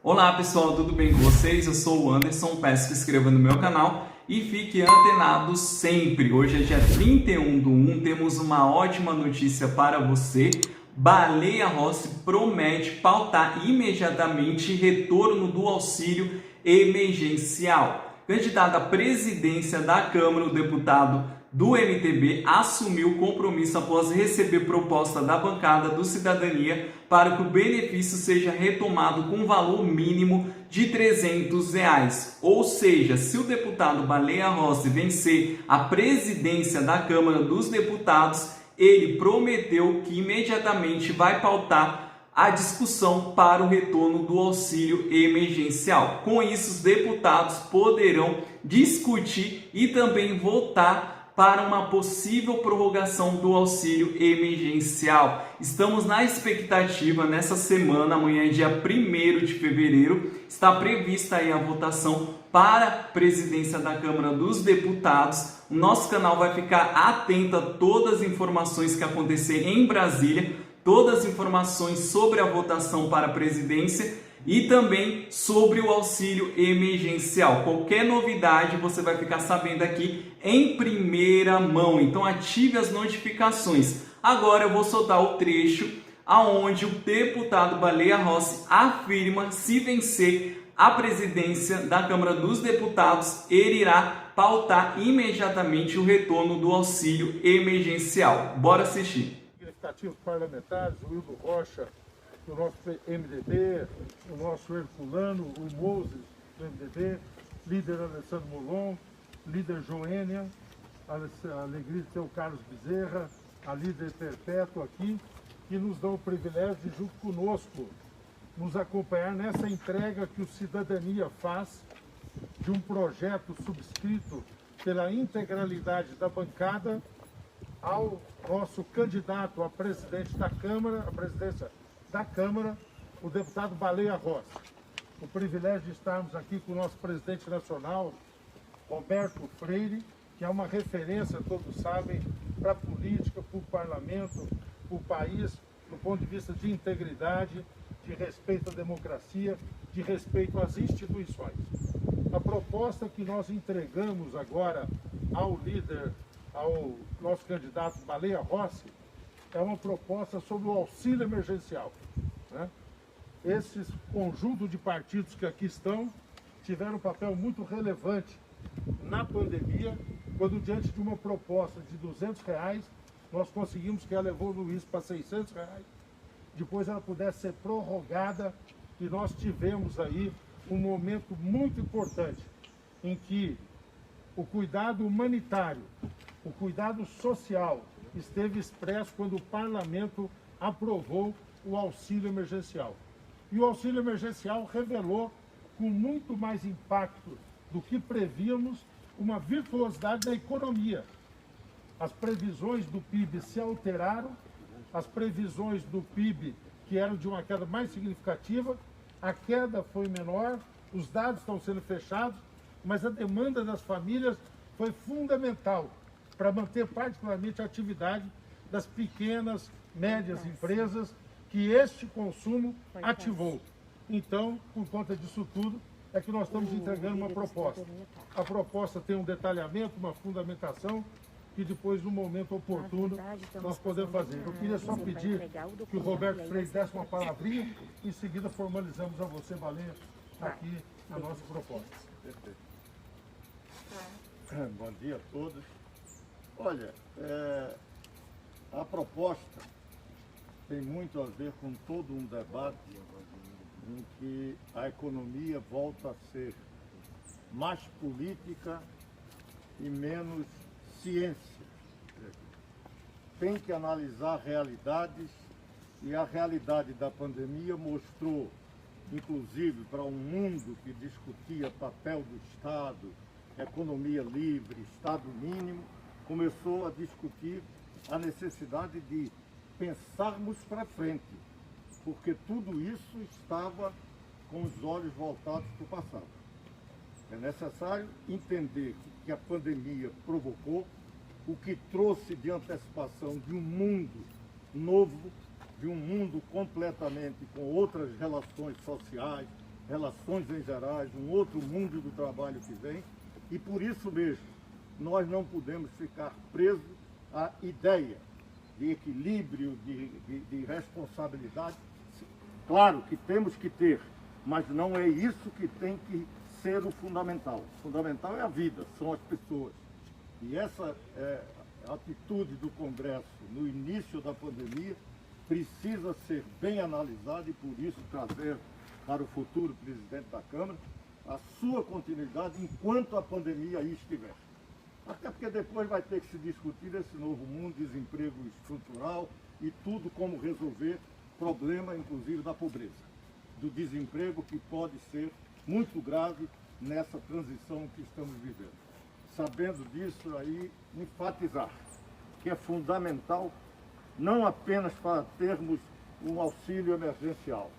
Olá pessoal, tudo bem com vocês? Eu sou o Anderson, peço que se inscreva no meu canal e fique antenado sempre. Hoje é dia 31/1, temos uma ótima notícia para você. Baleia Rossi promete pautar imediatamente retorno do auxílio emergencial. Candidato à presidência da Câmara, o deputado do MTB assumiu o compromisso após receber proposta da bancada do Cidadania para que o benefício seja retomado com valor mínimo de R$ 300. Ou seja, se o deputado Baleia Rossi vencer a presidência da Câmara dos Deputados, ele prometeu que imediatamente vai pautar a discussão para o retorno do auxílio emergencial. Com isso, os deputados poderão discutir e também votar para uma possível prorrogação do auxílio emergencial. Estamos na expectativa nessa semana, amanhã é dia 1º de fevereiro, está prevista aí a votação para a presidência da Câmara dos Deputados. O nosso canal vai ficar atento a todas as informações que acontecerem em Brasília, todas as informações sobre a votação para a presidência e também sobre o auxílio emergencial. Qualquer novidade você vai ficar sabendo aqui em primeira mão, então ative as notificações. Agora eu vou soltar o trecho aonde o deputado Baleia Rossi afirma se vencer a presidência da Câmara dos Deputados, ele irá pautar imediatamente o retorno do auxílio emergencial. Bora assistir. Significativos parlamentares, o Wildo Rocha, do nosso MDB, o nosso Herculano, o Moses, do MDB, líder Alessandro Molon, líder Joênia, a alegria de ter o Carlos Bezerra, a líder Perpétua aqui, que nos dão o privilégio de, junto conosco, nos acompanhar nessa entrega que o Cidadania faz de um projeto subscrito pela integralidade da bancada ao nosso candidato a presidente da Câmara, a presidência da Câmara, o deputado Baleia Rossi. O privilégio de estarmos aqui com o nosso presidente nacional, Roberto Freire, que é uma referência, todos sabem, para a política, para o parlamento, para o país, do ponto de vista de integridade, de respeito à democracia, de respeito às instituições. A proposta que nós entregamos agora ao líder, ao nosso candidato Baleia Rossi, é uma proposta sobre o auxílio emergencial, né? Esses conjunto de partidos que aqui estão tiveram um papel muito relevante na pandemia, quando diante de uma proposta de R$200, nós conseguimos que ela evoluísse para R$600, depois ela pudesse ser prorrogada, e nós tivemos aí um momento muito importante em que o cuidado humanitário, o cuidado social esteve expresso quando o parlamento aprovou o auxílio emergencial. E o auxílio emergencial revelou, com muito mais impacto do que prevíamos, uma virtuosidade da economia. As previsões do PIB se alteraram, as previsões do PIB, que eram de uma queda mais significativa, a queda foi menor, os dados estão sendo fechados, mas a demanda das famílias foi fundamental para manter particularmente a atividade das pequenas, médias empresas que este consumo ativou. Então, por conta disso tudo, é que nós estamos entregando uma proposta. A proposta tem um detalhamento, uma fundamentação, que depois, no momento oportuno, nós podemos fazer. Eu queria só pedir que o Roberto Freire desse uma palavrinha, e em seguida formalizamos a você, Baleia, aqui a nossa proposta. Perfeito. Bom dia a todos. Olha, a proposta tem muito a ver com todo um debate em que a economia volta a ser mais política e menos ciência. Tem que analisar realidades, e a realidade da pandemia mostrou, inclusive para um mundo que discutia papel do Estado, economia livre, Estado mínimo, começou a discutir a necessidade de pensarmos para frente, porque tudo isso estava com os olhos voltados para o passado. É necessário entender que a pandemia provocou, o que trouxe de antecipação de um mundo novo, de um mundo completamente com outras relações sociais, relações em gerais, um outro mundo do trabalho que vem, e por isso mesmo nós não podemos ficar presos à ideia de equilíbrio, de responsabilidade. Claro que temos que ter, mas não é isso que tem que ser o fundamental. O fundamental é a vida, são as pessoas. E essa atitude do Congresso no início da pandemia precisa ser bem analisada e por isso trazer para o futuro presidente da Câmara a sua continuidade enquanto a pandemia aí estiver. Até porque depois vai ter que se discutir esse novo mundo, desemprego estrutural e tudo como resolver problema, inclusive, da pobreza, do desemprego que pode ser muito grave nessa transição que estamos vivendo. Sabendo disso aí, enfatizar que é fundamental não apenas para termos um auxílio emergencial,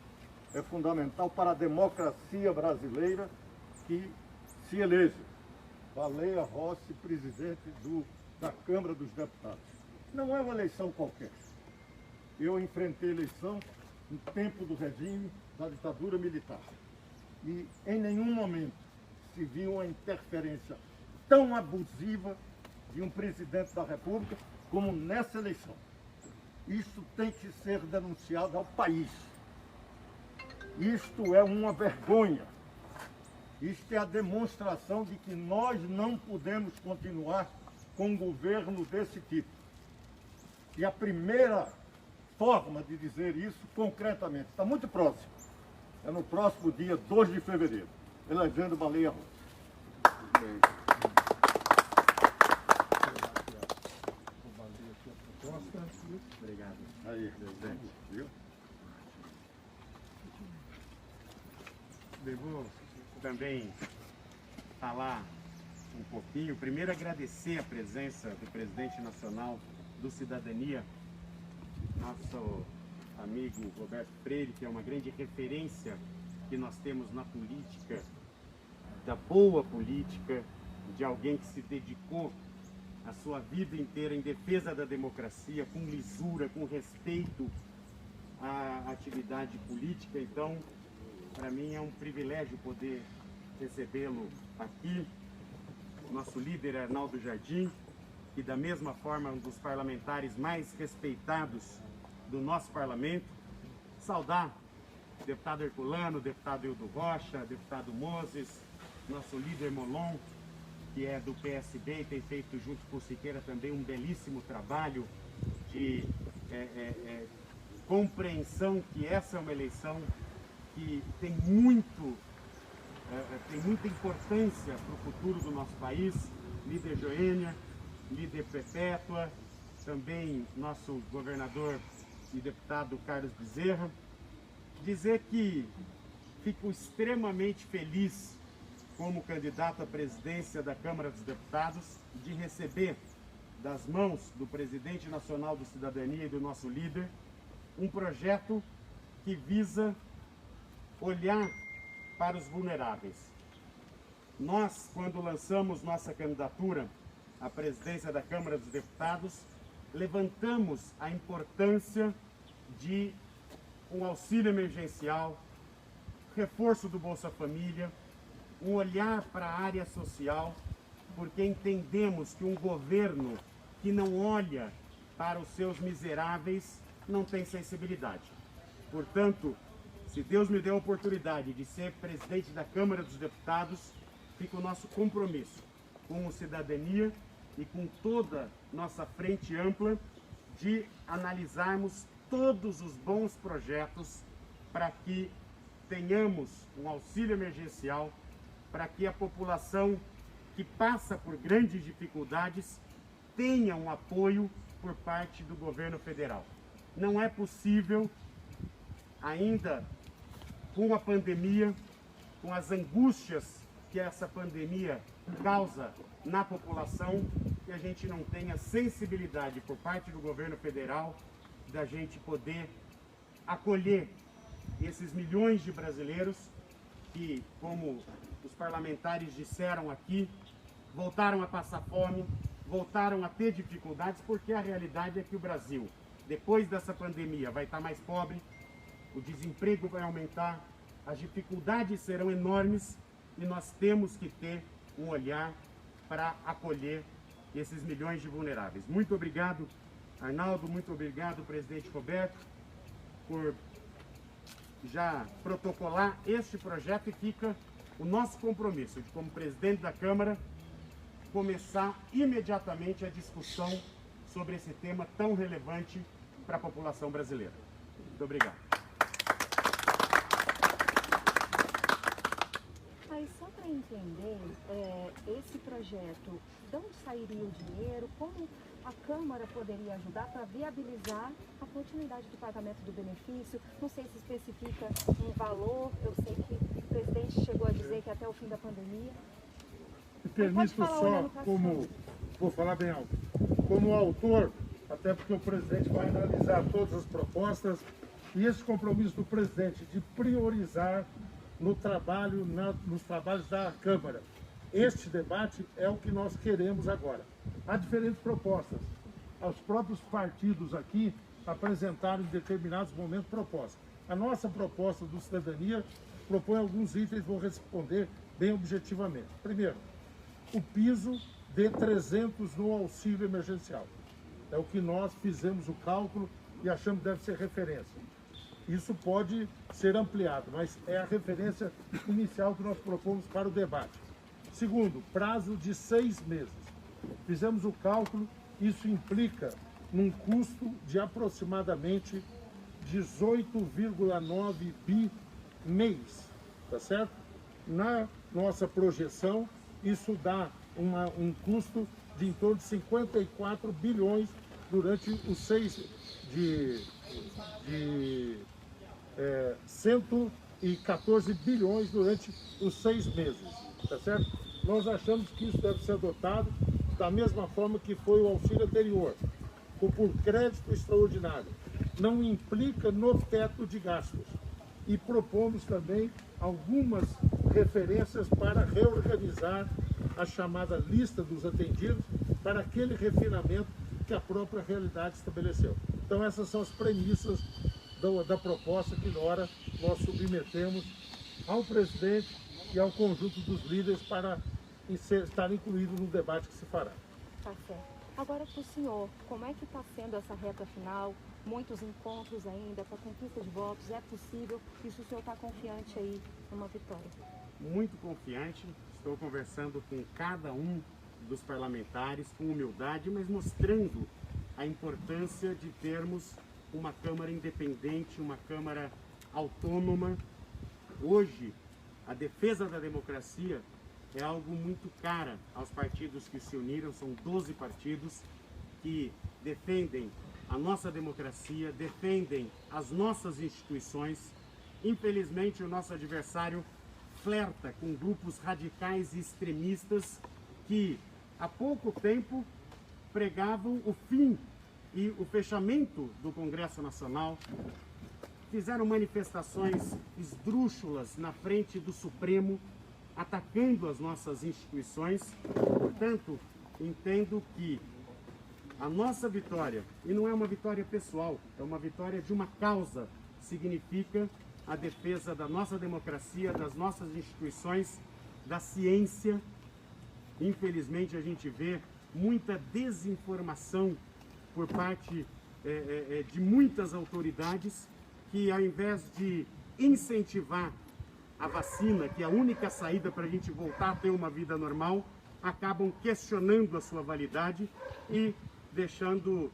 é fundamental para a democracia brasileira que se eleja. Baleia Rossi, presidente da Câmara dos Deputados. Não é uma eleição qualquer. Eu enfrentei eleição no tempo do regime da ditadura militar. E em nenhum momento se viu uma interferência tão abusiva de um presidente da República como nessa eleição. Isso tem que ser denunciado ao país. Isto é uma vergonha. Isto é a demonstração de que nós não podemos continuar com um governo desse tipo. E a primeira forma de dizer isso, concretamente, está muito próximo. É no próximo dia 2 de fevereiro, elegendo Baleia Rossi. Obrigado. Aí, presidente, viu? Devo também falar um pouquinho. Primeiro, agradecer a presença do presidente nacional do Cidadania, nosso amigo Roberto Freire, que é uma grande referência que nós temos na política, da boa política, de alguém que se dedicou a sua vida inteira em defesa da democracia, com lisura, com respeito à atividade política. Então, para mim é um privilégio poder recebê-lo aqui. O nosso líder é Arnaldo Jardim, que da mesma forma é um dos parlamentares mais respeitados do nosso parlamento. Saudar o deputado Herculano, o deputado Hildo Rocha, o deputado Moses, nosso líder Molon, que é do PSB e tem feito junto com o Siqueira também um belíssimo trabalho de compreensão que essa é uma eleição que tem muita importância para o futuro do nosso país. Líder Joênia, líder Perpétua, também nosso governador e deputado Carlos Bezerra. Dizer que fico extremamente feliz como candidato à presidência da Câmara dos Deputados de receber das mãos do presidente nacional do Cidadania e do nosso líder um projeto que visa olhar para os vulneráveis. Nós, quando lançamos nossa candidatura à presidência da Câmara dos Deputados, levantamos a importância de um auxílio emergencial, reforço do Bolsa Família, um olhar para a área social, porque entendemos que um governo que não olha para os seus miseráveis não tem sensibilidade. Portanto, se Deus me deu a oportunidade de ser presidente da Câmara dos Deputados, fica o nosso compromisso com o Cidadania e com toda nossa frente ampla de analisarmos todos os bons projetos para que tenhamos um auxílio emergencial, para que a população que passa por grandes dificuldades tenha um apoio por parte do governo federal. Não é possível ainda, com a pandemia, com as angústias que essa pandemia causa na população, que a gente não tenha sensibilidade por parte do governo federal da gente poder acolher esses milhões de brasileiros que, como os parlamentares disseram aqui, voltaram a passar fome, voltaram a ter dificuldades, porque a realidade é que o Brasil, depois dessa pandemia, vai estar mais pobre, o desemprego vai aumentar, as dificuldades serão enormes e nós temos que ter um olhar para acolher esses milhões de vulneráveis. Muito obrigado, Arnaldo, muito obrigado, presidente Roberto, por já protocolar este projeto, e fica o nosso compromisso de, como presidente da Câmara, começar imediatamente a discussão sobre esse tema tão relevante para a população brasileira. Muito obrigado. Aí, só para entender, esse projeto, de onde sairia o dinheiro, como a Câmara poderia ajudar para viabilizar a continuidade do pagamento do benefício? Não sei se especifica um valor, eu sei que o presidente chegou a dizer que até o fim da pandemia. Me permito só, vou falar bem alto, como autor, até porque o presidente vai analisar todas as propostas, e esse compromisso do presidente de priorizar nos trabalhos da Câmara. Este debate é o que nós queremos agora. Há diferentes propostas. Os próprios partidos aqui apresentaram em determinados momentos propostas. A nossa proposta do Cidadania propõe alguns itens, vou responder bem objetivamente. Primeiro, o piso de 300 no auxílio emergencial. É o que nós fizemos o cálculo e achamos que deve ser referência. Isso pode ser ampliado, mas é a referência inicial que nós propomos para o debate. Segundo, prazo de 6 meses. Fizemos o cálculo, isso implica num custo de aproximadamente 18,9 bi mês, tá certo? Na nossa projeção, isso dá um custo de em torno de 54 bilhões durante os 114 bilhões durante os 6 meses, tá certo? Nós achamos que isso deve ser adotado da mesma forma que foi o auxílio anterior, por crédito extraordinário. Não implica no teto de gastos. E propomos também algumas referências para reorganizar a chamada lista dos atendidos para aquele refinamento que a própria realidade estabeleceu. Então essas são as premissas da proposta que nós submetemos ao presidente e ao conjunto dos líderes para estar incluído no debate que se fará. Tá certo. Agora, para o senhor, como é que está sendo essa reta final? Muitos encontros ainda para conquista de votos, é possível? Isso o senhor está confiante aí numa vitória? Muito confiante, estou conversando com cada um dos parlamentares com humildade, mas mostrando a importância de termos uma Câmara independente, uma Câmara autônoma. Hoje, a defesa da democracia é algo muito cara aos partidos que se uniram, são 12 partidos que defendem a nossa democracia, defendem as nossas instituições. Infelizmente, o nosso adversário flerta com grupos radicais e extremistas que há pouco tempo pregavam o fim e o fechamento do Congresso Nacional, fizeram manifestações esdrúxulas na frente do Supremo, atacando as nossas instituições. Portanto, entendo que a nossa vitória, e não é uma vitória pessoal, é uma vitória de uma causa, significa a defesa da nossa democracia, das nossas instituições, da ciência. Infelizmente, a gente vê muita desinformação por parte de muitas autoridades que, ao invés de incentivar a vacina, que é a única saída para a gente voltar a ter uma vida normal, acabam questionando a sua validade e deixando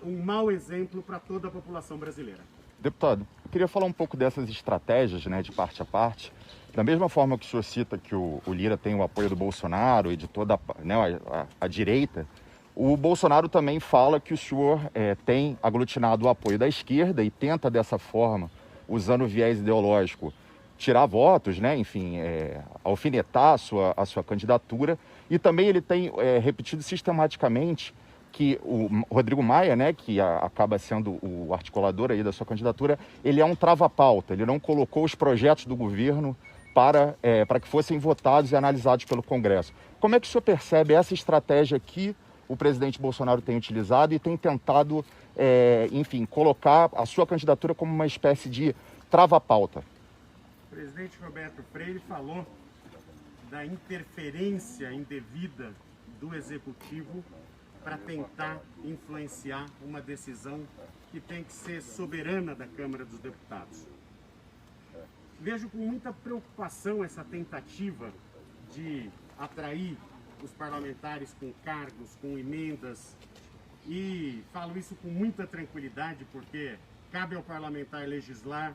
um mau exemplo para toda a população brasileira. Deputado, eu queria falar um pouco dessas estratégias, né, de parte a parte. Da mesma forma que o senhor cita que o Lira tem o apoio do Bolsonaro e de toda a direita, o Bolsonaro também fala que o senhor tem aglutinado o apoio da esquerda e tenta dessa forma, usando o viés ideológico, tirar votos, né, enfim, alfinetar a sua candidatura. E também ele tem repetido sistematicamente que o Rodrigo Maia, né, que acaba sendo o articulador aí da sua candidatura, ele é um trava-pauta, ele não colocou os projetos do governo para que fossem votados e analisados pelo Congresso. Como é que o senhor percebe essa estratégia que o presidente Bolsonaro tem utilizado e tem tentado, enfim, colocar a sua candidatura como uma espécie de trava-pauta? presidente Roberto Freire falou da interferência indevida do Executivo para tentar influenciar uma decisão que tem que ser soberana da Câmara dos Deputados. Vejo com muita preocupação essa tentativa de atrair os parlamentares com cargos, com emendas, e falo isso com muita tranquilidade porque cabe ao parlamentar legislar,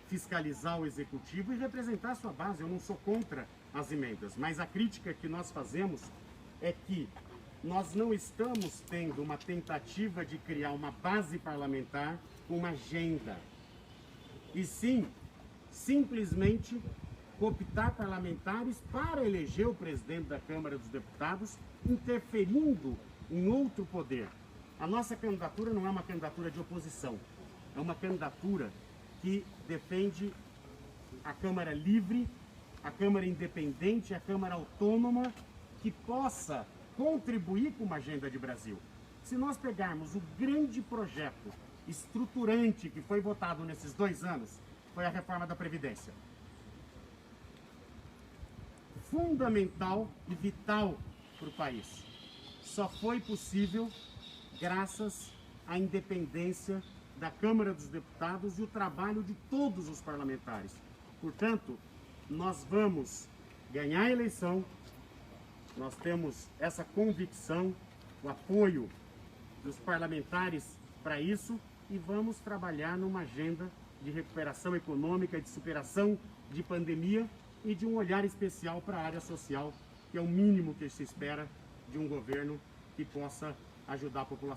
fiscalizar o Executivo e representar a sua base. Eu não sou contra as emendas, mas a crítica que nós fazemos é que nós não estamos tendo uma tentativa de criar uma base parlamentar com uma agenda, e sim, simplesmente cooptar parlamentares para eleger o presidente da Câmara dos Deputados, interferindo em outro poder. A nossa candidatura não é uma candidatura de oposição, é uma candidatura que defende a Câmara livre, a Câmara independente, a Câmara autônoma, que possa contribuir com uma agenda de Brasil. Se nós pegarmos o grande projeto estruturante que foi votado nesses 2 anos, foi a reforma da Previdência. Fundamental e vital para o país. Só foi possível graças à independência da Câmara dos Deputados e o trabalho de todos os parlamentares. Portanto, nós vamos ganhar a eleição, nós temos essa convicção, o apoio dos parlamentares para isso, e vamos trabalhar numa agenda de recuperação econômica, de superação de pandemia e de um olhar especial para a área social, que é o mínimo que se espera de um governo que possa ajudar a população.